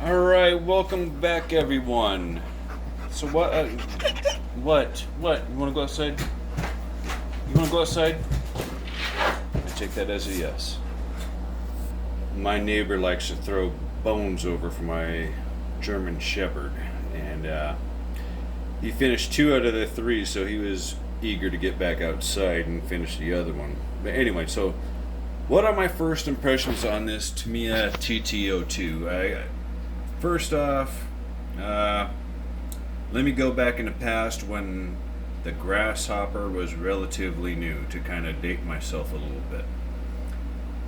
All right, welcome back, everyone. So what? What? You want to go outside? You want to go outside? I take that as a yes. My neighbor likes to throw bones over for my German Shepherd, and he finished 2 out of the 3, so he was eager to get back outside and finish the other one. But anyway, so what are my first impressions on this Tamiya TT02? First off, let me go back in the past when the Grasshopper was relatively new to kind of date myself a little bit.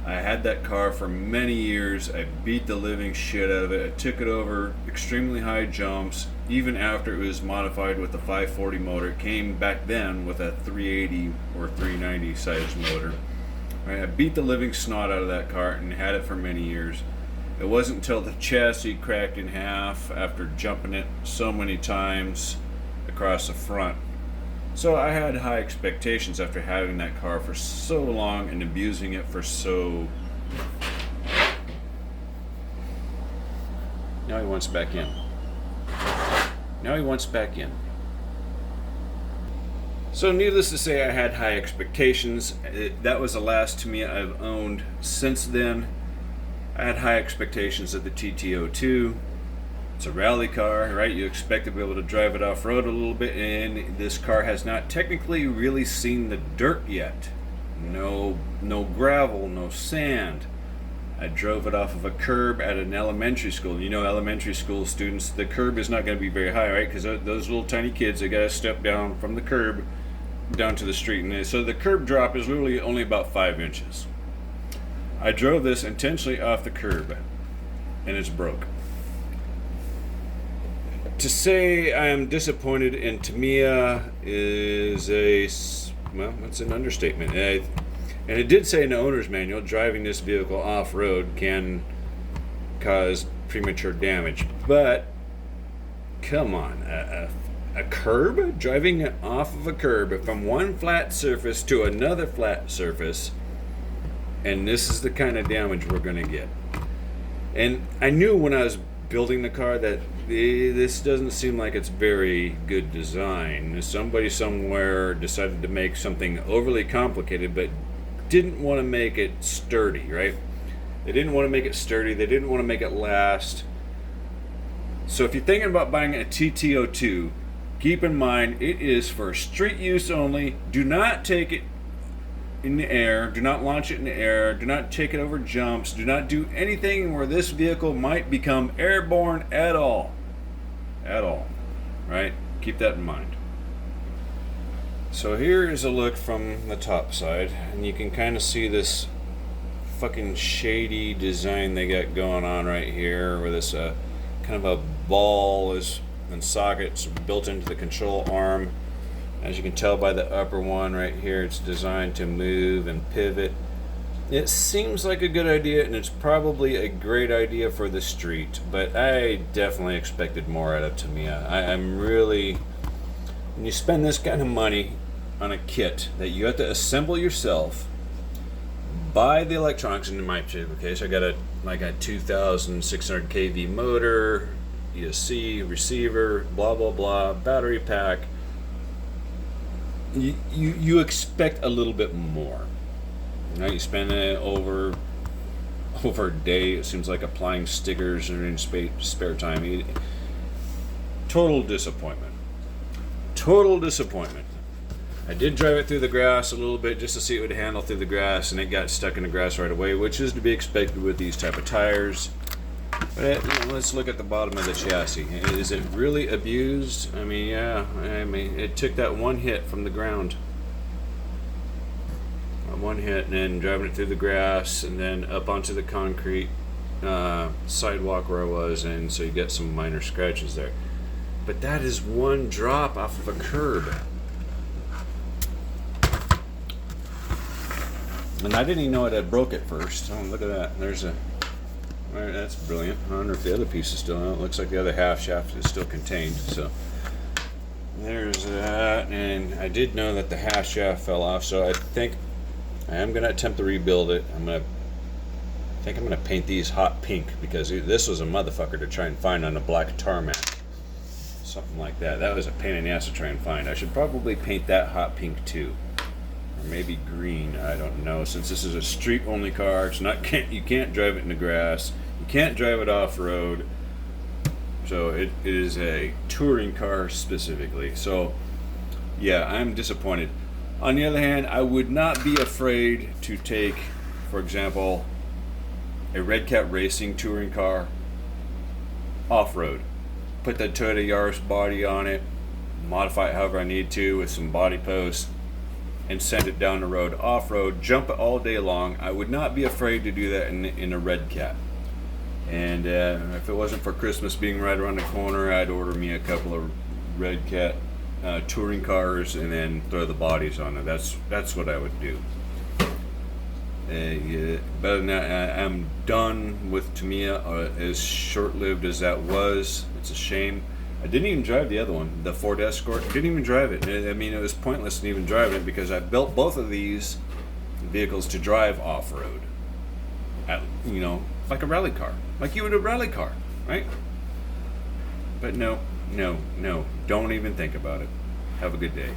I had that car for many years. I beat the living shit out of it. I took it over extremely high jumps, even after it was modified with a 540 motor. It came back then with a 380 or 390 size motor. I beat the living snot out of that car and had it for many years. It wasn't until the chassis cracked in half after jumping it so many times across the front. So I had high expectations after having that car for so long and abusing it for so... Now he wants back in. Now he wants back in. So needless to say, I had high expectations. That was the last Tamiya I've owned since then. I had high expectations of the TT02. It's a rally car, right? You expect to be able to drive it off-road a little bit, and this car has not technically really seen the dirt yet. No gravel, no sand. I drove it off of a curb at an elementary school. You know, elementary school students, the curb is not going to be very high, right? Because those little tiny kids, they got to step down from the curb down to the street. And so the curb drop is literally only about 5 inches. I drove this intentionally off the curb, and it's broke. To say I am disappointed in Tamiya is it's an understatement. And it did say in the owner's manual, driving this vehicle off-road can cause premature damage. But, come on, a curb? Driving it off of a curb from one flat surface to another flat surface, and this is the kind of damage we're going to get. And I knew when I was building the car that this doesn't seem like it's very good design. Somebody somewhere decided to make something overly complicated but didn't want to make it sturdy, right? They didn't want to make it sturdy. They didn't want to make it last. So if you're thinking about buying a TT02, keep in mind it is for street use only. Do not take it in the air. Do not launch it in the air. Do not take it over jumps. Do not do anything where this vehicle might become airborne at all. At all. Right? Keep that in mind. So here is a look from the top side, and you can kind of see this fucking shady design they got going on right here, where this kind of a ball is and sockets built into the control arm. As you can tell by the upper one right here, it's designed to move and pivot. It seems like a good idea, and it's probably a great idea for the street, but I definitely expected more out of Tamiya. I'm really... When you spend this kind of money on a kit that you have to assemble yourself, buy the electronics, in my particular case, I got a 2,600 kV motor, ESC, receiver, blah, blah, blah, battery pack. You expect a little bit more. You know, you spend it over a day. It seems like applying stickers or in spare time. Total disappointment. Total disappointment. I did drive it through the grass a little bit just to see it would handle through the grass, and it got stuck in the grass right away, which is to be expected with these type of tires. But let's look at the bottom of the chassis. Is it really abused? I mean, yeah. I mean, it took that one hit from the ground. One hit, and then driving it through the grass, and then up onto the concrete sidewalk where I was, and so you get some minor scratches there. But that is one drop off of a curb. And I didn't even know it had broke at first. Oh, look at that. There's a... All right, that's brilliant. I wonder if the other piece is still out. It looks like the other half shaft is still contained. So there's that. And I did know that the half shaft fell off, so I think I am going to attempt to rebuild it. I'm going to I think I'm gonna paint these hot pink because this was a motherfucker to try and find on a black tarmac. Something like that. That was a pain in the ass to try and find. I should probably paint that hot pink too. Or maybe green, I don't know. Since this is a street only car, it's not you can't drive it in the grass. You can't drive it off road. So it is a touring car specifically. So yeah, I'm disappointed. On the other hand, I would not be afraid to take, for example, a Redcat Racing touring car off-road. Put the Toyota Yaris body on it, modify it however I need to with some body posts, and send it down the road off-road, jump it all day long. I would not be afraid to do that in a Redcat. And if it wasn't for Christmas being right around the corner, I'd order me a couple of Redcat touring cars and then throw the bodies on it. That's what I would do. Yeah, but I'm done with Tamiya. As short-lived as that was, it's a shame. I didn't even drive the other one, the Ford Escort. Didn't even drive it. I mean, it was pointless in even driving it because I built both of these vehicles to drive off-road. Like a rally car, like you would a rally car, right? But no, don't even think about it. Have a good day.